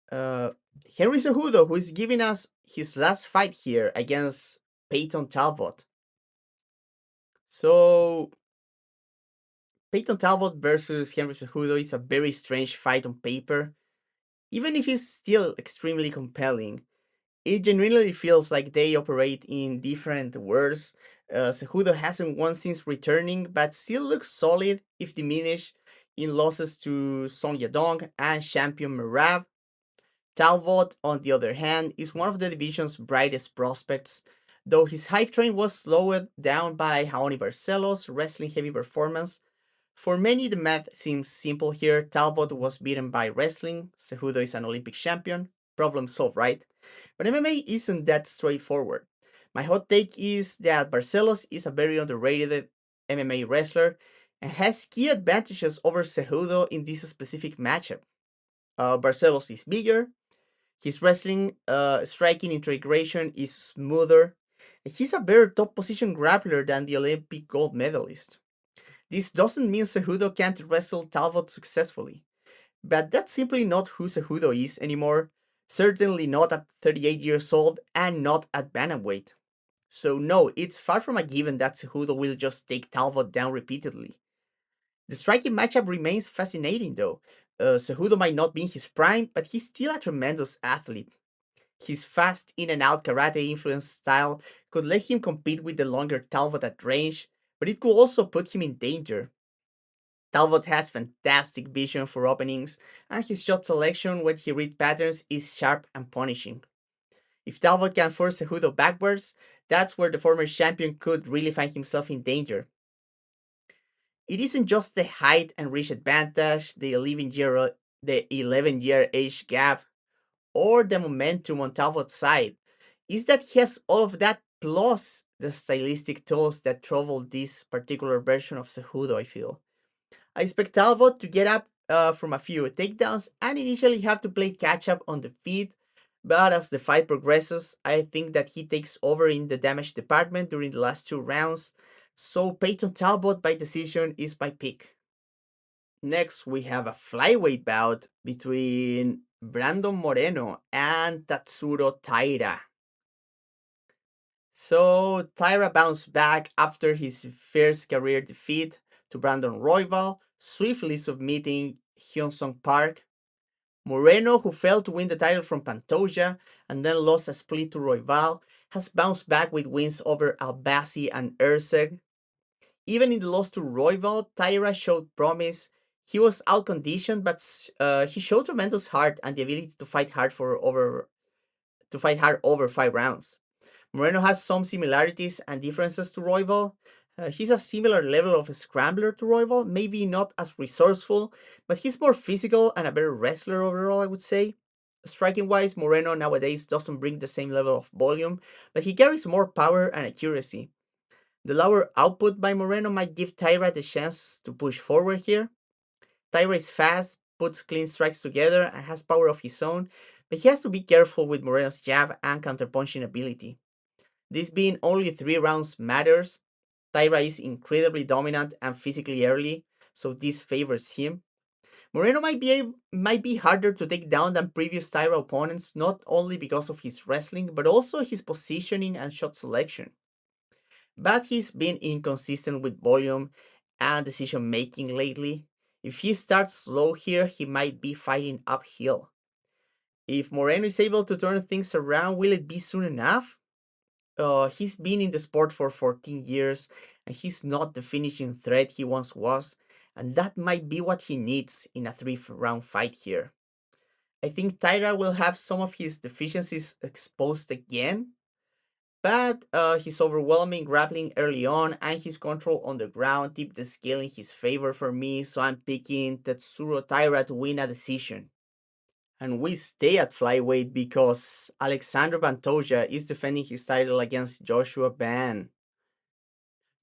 uh, Henry Cejudo, who is giving us his last fight here against Payton Talbott. So, Payton Talbott versus Henry Cejudo is a very strange fight on paper, even if it's still extremely compelling. It genuinely feels like they operate in different worlds. Cejudo hasn't won since returning, but still looks solid, if diminished, in losses to Song Yadong and champion Merab. Talbot, on the other hand, is one of the division's brightest prospects, though his hype train was slowed down by Raoni Barcelos' wrestling-heavy performance. For many, the math seems simple here. Talbot was beaten by wrestling, Cejudo is an Olympic champion, problem solved, right? But MMA isn't that straightforward. My hot take is that Barcelos is a very underrated MMA wrestler and has key advantages over Cejudo in this specific matchup. Barcelos is bigger, his wrestling striking integration is smoother, and he's a better top position grappler than the Olympic gold medalist. This doesn't mean Cejudo can't wrestle Talbot successfully, but that's simply not who Cejudo is anymore, certainly not at 38 years old and not at bantamweight. So no, it's far from a given that Cejudo will just take Talbot down repeatedly. The striking matchup remains fascinating though. Cejudo might not be in his prime, but he's still a tremendous athlete. His fast in and out karate influenced style could let him compete with the longer Talbot at range, but it could also put him in danger. Talbot has fantastic vision for openings, and his shot selection when he reads patterns is sharp and punishing. If Talbot can force Cejudo backwards, that's where the former champion could really find himself in danger. It isn't just the height and reach advantage, the 11-year age gap, or the momentum on Talbot's side. It's that he has all of that plus the stylistic tools that trouble this particular version of Cejudo, I feel. I expect Talbot to get up from a few takedowns and initially have to play catch up on the feet, but as the fight progresses, I think that he takes over in the damage department during the last two rounds, so Payton Talbot by decision is my pick. Next, we have a flyweight bout between Brandon Moreno and Tatsuro Taira. So, Taira bounced back after his first career defeat to Brandon Royval, swiftly submitting Hyun-Sung Park. Moreno, who failed to win the title from Pantoja and then lost a split to Royval, has bounced back with wins over Albasi and Erceg. Even in the loss to Royval, Taira showed promise. He was outconditioned, but he showed tremendous heart and the ability to fight hard over 5 rounds. Moreno has some similarities and differences to Royval. He's a similar level of scrambler to Royval, maybe not as resourceful, but he's more physical and a better wrestler overall, I would say. Striking wise, Moreno nowadays doesn't bring the same level of volume, but he carries more power and accuracy. The lower output by Moreno might give Taira the chance to push forward here. Taira is fast, puts clean strikes together, and has power of his own, but he has to be careful with Moreno's jab and counterpunching ability. This being only 3 rounds matters. Taira is incredibly dominant and physically early, so this favors him. Moreno might be harder to take down than previous Taira opponents, not only because of his wrestling, but also his positioning and shot selection. But he's been inconsistent with volume and decision making lately. If he starts slow here, he might be fighting uphill. If Moreno is able to turn things around, will it be soon enough? He's been in the sport for 14 years and he's not the finishing threat he once was, and that might be what he needs in a 3 round fight here. I think Taira will have some of his deficiencies exposed again, but his overwhelming grappling early on and his control on the ground tip the scale in his favor for me, so I'm picking Tatsuro Taira to win a decision. And we stay at flyweight because Alexandre Pantoja is defending his title against Joshua Ban.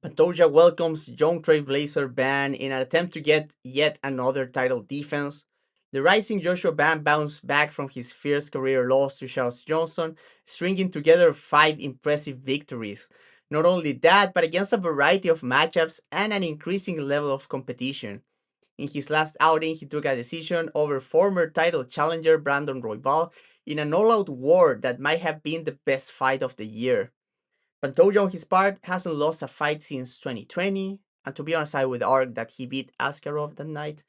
Pantoja welcomes young trailblazer Ban in an attempt to get yet another title defense. The rising Joshua Ban bounced back from his first career loss to Charles Johnson, stringing together 5 impressive victories. Not only that, but against a variety of matchups and an increasing level of competition. In his last outing, he took a decision over former title challenger Brandon Royval in an all-out war that might have been the best fight of the year. Pantoja, on his part, hasn't lost a fight since 2020, and to be honest, I would argue that he beat Askarov that night.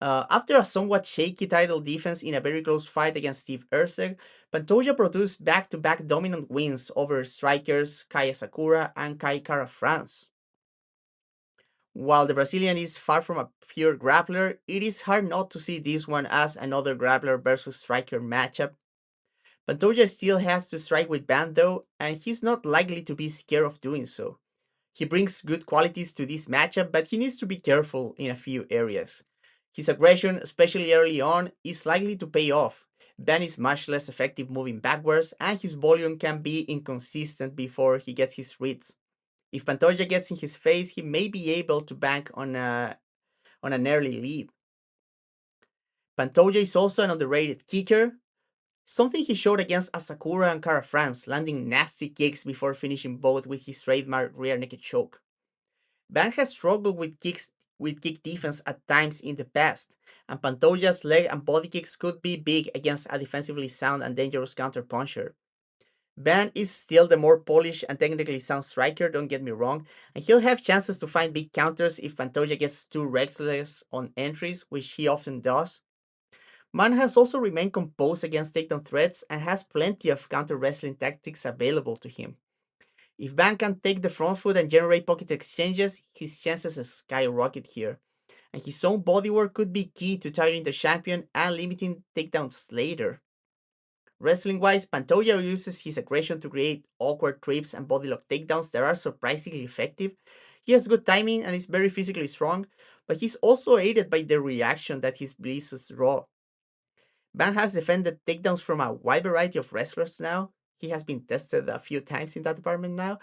After a somewhat shaky title defense in a very close fight against Steve Erceg, Pantoja produced back-to-back dominant wins over strikers Kaya Sakura and Kai Kara France. While the Brazilian is far from a pure grappler, it is hard not to see this one as another grappler versus striker matchup. Pantoja still has to strike with Ban though, and he's not likely to be scared of doing so. He brings good qualities to this matchup, but he needs to be careful in a few areas. His aggression, especially early on, is likely to pay off. Ban is much less effective moving backwards, and his volume can be inconsistent before he gets his reads. If Pantoja gets in his face, he may be able to bank on an early lead. Pantoja is also an underrated kicker, something he showed against Asakura and Kara France, landing nasty kicks before finishing both with his trademark rear naked choke. Ban has struggled with kick defense at times in the past, and Pantoja's leg and body kicks could be big against a defensively sound and dangerous counterpuncher. Ban is still the more polished and technically sound striker, don't get me wrong, and he'll have chances to find big counters if Pantoja gets too reckless on entries, which he often does. Man has also remained composed against takedown threats and has plenty of counter wrestling tactics available to him. If Ban can take the front foot and generate pocket exchanges, his chances skyrocket here, and his own bodywork could be key to tiring the champion and limiting takedowns later. Wrestling-wise, Pantoja uses his aggression to create awkward trips and bodylock takedowns that are surprisingly effective. He has good timing and is very physically strong, but he's also aided by the reaction that his blitzes draw. Ban has defended takedowns from a wide variety of wrestlers now. He has been tested a few times in that department now.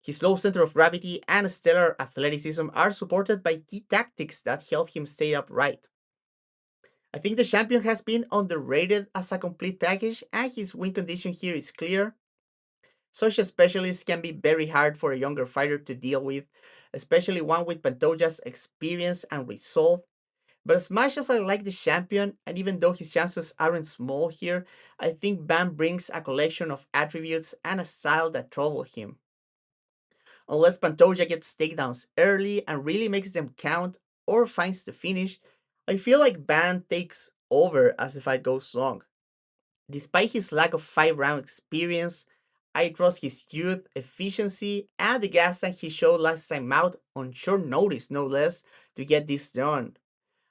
His low center of gravity and stellar athleticism are supported by key tactics that help him stay upright. I think the champion has been underrated as a complete package, and his win condition here is clear. Such specialists can be very hard for a younger fighter to deal with, especially one with Pantoja's experience and resolve. But as much as I like the champion, and even though his chances aren't small here, I think Ban brings a collection of attributes and a style that trouble him. Unless Pantoja gets takedowns early and really makes them count or finds the finish, I feel like Ban takes over as the fight goes long. Despite his lack of 5 round experience, I trust his youth, efficiency, and the gas tank he showed last time out on short notice, no less, to get this done.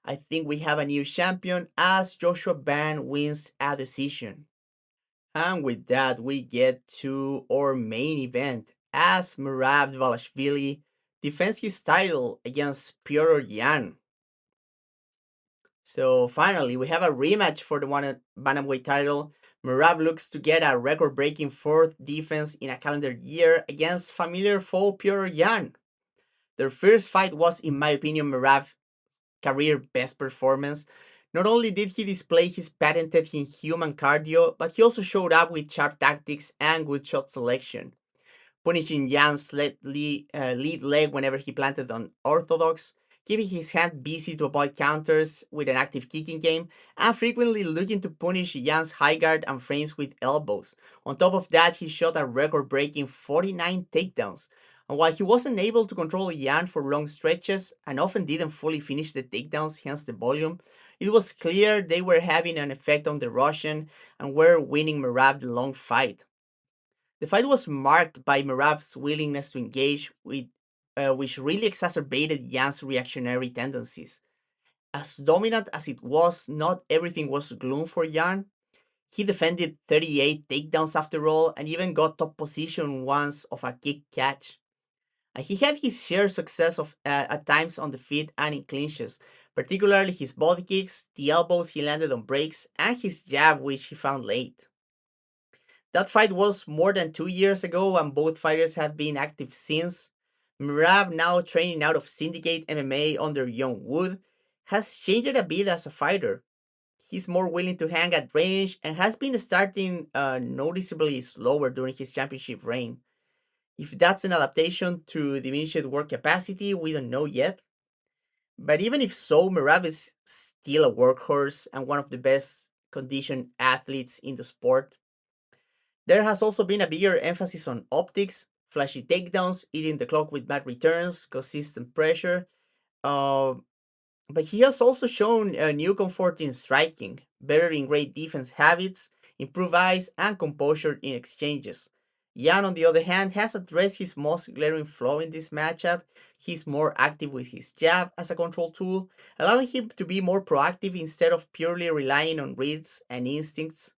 I think we have a new champion as Joshua Ban wins a decision. And with that, we get to our main event as Merab Dvalishvili defends his title against Petr Yan. So finally, we have a rematch for the one bantamweight title. Merab looks to get a record-breaking fourth defense in a calendar year against familiar foe Petr Yan. Their first fight was, in my opinion, Merab's career best performance. Not only did he display his patented inhuman cardio, but he also showed up with sharp tactics and good shot selection, punishing Jan's lead leg whenever he planted on orthodox, keeping his hand busy to avoid counters with an active kicking game, and frequently looking to punish Jan's high guard and frames with elbows. On top of that, he shot a record-breaking 49 takedowns. And while he wasn't able to control Jan for long stretches and often didn't fully finish the takedowns, hence the volume, it was clear they were having an effect on the Russian and were winning Merab the long fight. The fight was marked by Merab's willingness to engage, which really exacerbated Jan's reactionary tendencies. As dominant as it was, not everything was gloom for Jan. He defended 38 takedowns after all and even got top position once of a kick catch. He had his share success of at times on the feet and in clinches, particularly his body kicks, the elbows he landed on breaks, and his jab which he found late. That fight was more than 2 years ago, and both fighters have been active since. Merab, now training out of Syndicate MMA under Young Wood, has changed a bit as a fighter. He's more willing to hang at range and has been starting noticeably slower during his championship reign. If that's an adaptation to diminished work capacity, we don't know yet. But even if so, Merab is still a workhorse and one of the best conditioned athletes in the sport. There has also been a bigger emphasis on optics, flashy takedowns, eating the clock with bad returns, consistent pressure. Uh, but he has also shown a new comfort in striking, better in great defense habits, improved eyes, and composure in exchanges. Yan, on the other hand, has addressed his most glaring flaw in this matchup. He's more active with his jab as a control tool, allowing him to be more proactive instead of purely relying on reads and instincts.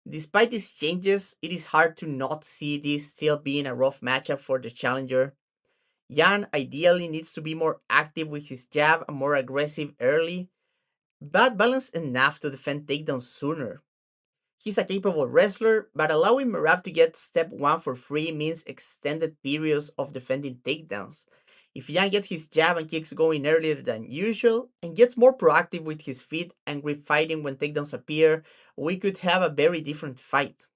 Despite these changes, it is hard to not see this still being a rough matchup for the challenger. Yan ideally needs to be more active with his jab and more aggressive early, but balanced enough to defend takedowns sooner. He's a capable wrestler, but allowing Merab to get step 1 for free means extended periods of defending takedowns. If Yan gets his jab and kicks going earlier than usual, and gets more proactive with his feet and grip fighting when takedowns appear, we could have a very different fight.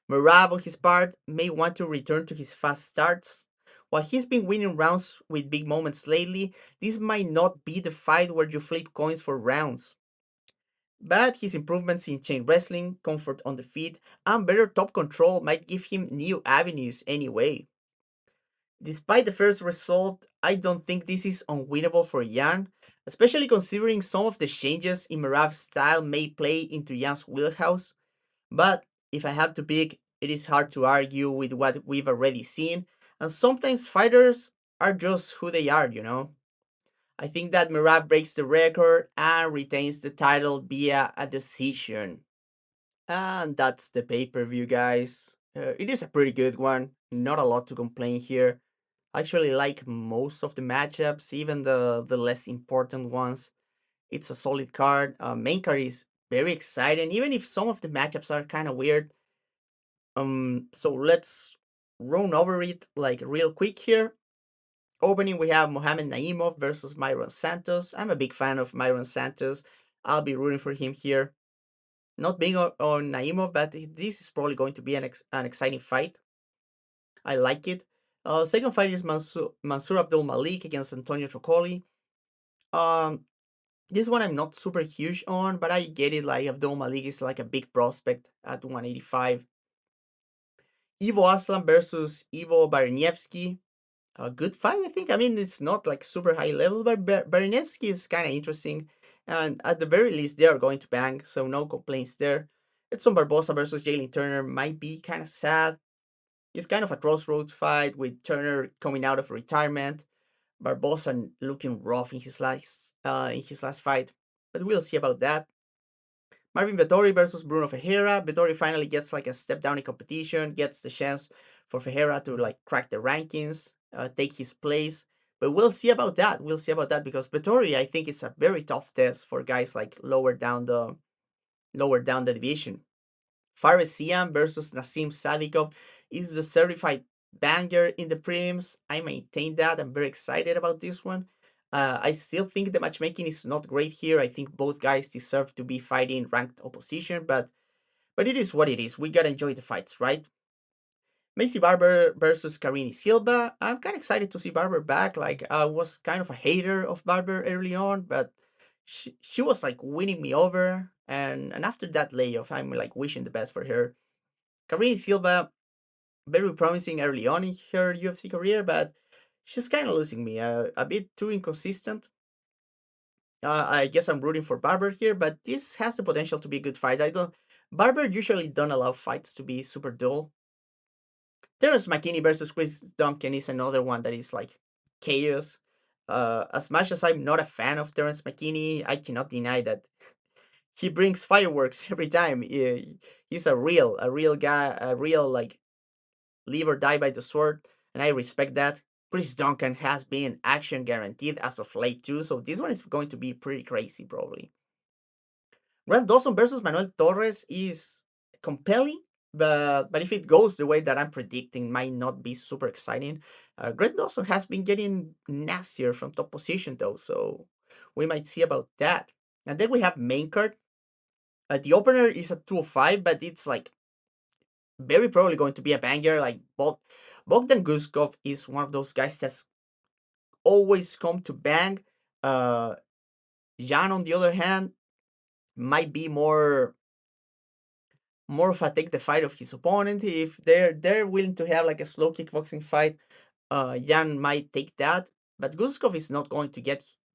Merab, on his part, may want to return to his fast starts. While he's been winning rounds with big moments lately, this might not be the fight where you flip coins for rounds. But his improvements in chain wrestling, comfort on the feet, and better top control might give him new avenues anyway. Despite the first result, I don't think this is unwinnable for Yan, especially considering some of the changes in Merab's style may play into Yan's wheelhouse. But if I have to pick, it is hard to argue with what we've already seen, and sometimes fighters are just who they are. I think that Merab breaks the record and retains the title via a decision. And that's the pay-per-view, guys. It is a pretty good one, not a lot to complain here. I actually like most of the matchups, even the less important ones. It's a solid card. Main card is very exciting, even if some of the matchups are kind of weird. So let's run over it like real quick here. Opening, we have Mohamed Naimov versus Mairon Santos. I'm a big fan of Mairon Santos. I'll be rooting for him here. Not being on Naimov, but this is probably going to be an exciting fight. I like it. Second fight is Mansur Abdul-Malik against Antonio Trocoli. Um, this one I'm not super huge on, but I get it. Like Abdul-Malik is like a big prospect at 185. Ibo Aslan versus Iwo Baraniewski. A good fight, I think. I mean, it's not like super high level, but Baraniewski is kind of interesting. And at the very least, they are going to bang, so no complaints there. Edson Barboza versus Jalin Turner might be kind of sad. It's kind of a crossroads fight with Turner coming out of retirement, Barboza looking rough in his last fight, but we'll see about that. Marvin Vettori versus Bruno Ferreira. Vettori finally gets like a step down in competition, gets the chance for Ferreira to like crack the rankings, take his place. But we'll see about that. We'll see about that because Vettori, I think it's a very tough test for guys like lower down the division. Fares Ziam versus Nazim Sadikov is the certified banger in the prelims. I maintain that. I'm very excited about this one. I still think the matchmaking is not great here. I think both guys deserve to be fighting ranked opposition, but it is what it is. We gotta enjoy the fights, right? Macy Barber versus Karine Silva. I'm kind of excited to see Barber back. Like, I was kind of a hater of Barber early on, but she was like winning me over. And after that layoff, I'm like wishing the best for her. Karine Silva, very promising early on in her UFC career, but she's kind of losing me. A bit too inconsistent. I guess I'm rooting for Barber here, but this has the potential to be a good fight. I don't. Barber usually don't allow fights to be super dull. Terrance McKinney versus Chris Duncan is another one that is like chaos. As much as I'm not a fan of Terrance McKinney, I cannot deny that he brings fireworks every time. He's a real guy, a real like live or die by the sword, and I respect that. Chris Duncan has been action guaranteed as of late too, so this one is going to be pretty crazy probably. Dawson versus Manuel Torres is compelling, but if it goes the way that I'm predicting, might not be super exciting. Dawson has been getting nastier from top position though, so we might see about that. And then we have main card. The opener is a 205, but it's like very probably going to be a banger. Like Bogdan Guskov is one of those guys that's always come to bang. Jan, on the other hand, might be more of a take the fight of his opponent. If they're willing to have like a slow kickboxing fight, Jan might take that. But Guskov is not going to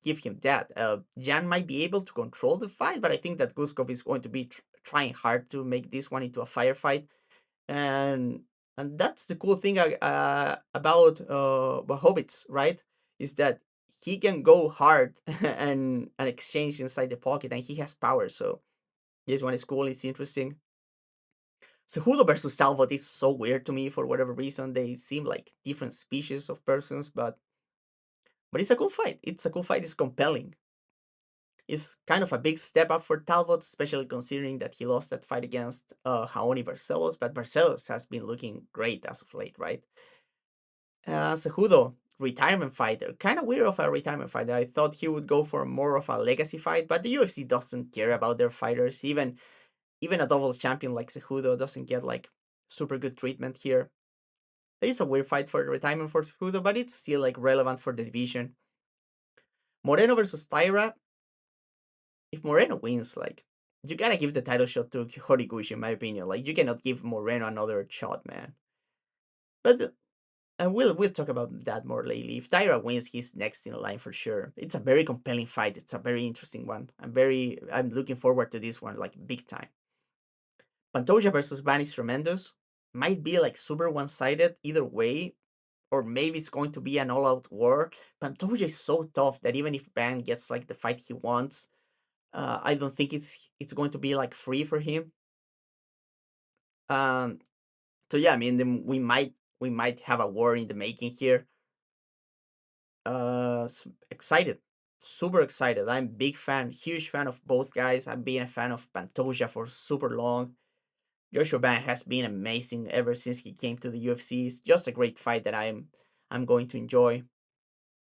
give him that. Jan might be able to control the fight, but I think that Guskov is going to be trying hard to make this one into a firefight. And that's the cool thing about Blachowicz, right? Is that he can go hard and exchange inside the pocket, and he has power. So this one is cool. It's interesting. Cejudo versus Talbott is so weird to me for whatever reason. They seem like different species of persons, but it's a cool fight. It's a cool fight. It's compelling. It's kind of a big step up for Talbot, especially considering that he lost that fight against Raoni Barcelos, but Barcelos has been looking great as of late, right? Cejudo, retirement fighter. Kind of weird of a retirement fighter. I thought he would go for more of a legacy fight, but the UFC doesn't care about their fighters. Even a doubles champion like Cejudo doesn't get like super good treatment here. It is a weird fight for retirement for Cejudo, but it's still like relevant for the division. Moreno versus Taira. If Moreno wins, like, you gotta give the title shot to Horiguchi, in my opinion. Like, you cannot give Moreno another shot, man. But we'll talk about that more lately. If Taira wins, he's next in line for sure. It's a very compelling fight. It's a very interesting one. I'm looking forward to this one, like, big time. Pantoja versus Van is tremendous. Might be like super one-sided either way, or maybe it's going to be an all-out war. Pantoja is so tough that even if Van gets like the fight he wants, I don't think it's going to be like free for him. So yeah, I mean, we might have a war in the making here. Excited, super excited. I'm big fan, huge fan of both guys. I've been a fan of Pantoja for super long. Joshua Van has been amazing ever since he came to the UFC. It's just a great fight that I'm going to enjoy.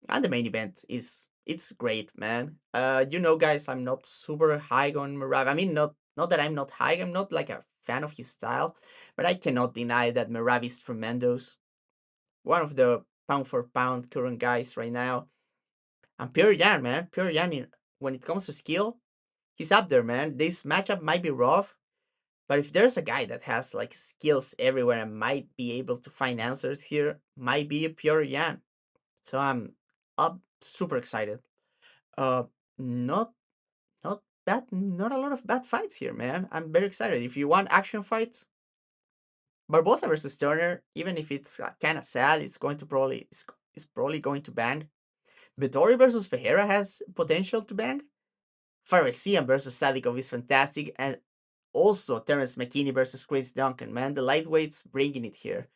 And the main event it's great, man. Guys, I'm not super high on Merab. I mean, not that I'm not high. I'm not like a fan of his style, but I cannot deny that Merab is tremendous. One of the pound for pound current guys right now. And Petr Yan, man. Petr Yan, when it comes to skill, he's up there, man. This matchup might be rough, but if there's a guy that has like skills everywhere and might be able to find answers here, might be Petr Yan. So I'm up, super excited. Not not a lot of bad fights here, man. I'm very excited. If you want action fights, Barboza versus Turner, even if it's kind of sad, it's probably going to bang. Vettori versus Ferreira has potential to bang. Farisian versus Sadikov is fantastic, and also Terrance McKinney versus Chris Duncan, man. The lightweights bringing it here.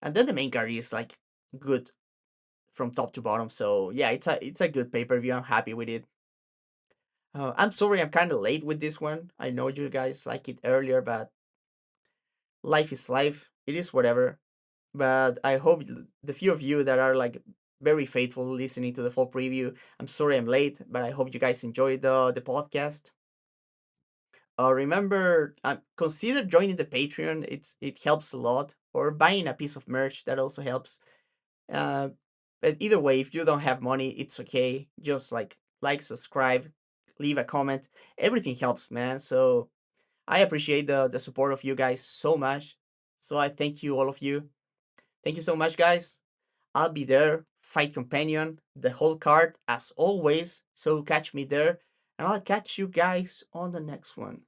And then the main card is like good from top to bottom. So yeah, it's a good pay-per-view. I'm happy with it. I'm sorry I'm kind of late with this one. I know you guys like it earlier, but life is life. It is whatever. But I hope the few of you that are like very faithful listening to the full preview. I'm sorry I'm late, but I hope you guys enjoyed the podcast. Remember, consider joining the Patreon. It helps a lot, or buying a piece of merch that also helps. Uh, but either way, if you don't have money, it's okay. Just like, subscribe, leave a comment. Everything helps, man. So I appreciate the support of you guys so much. So I thank you, all of you. Thank you so much, guys. I'll be there, fight companion, the whole card as always. So catch me there, and I'll catch you guys on the next one.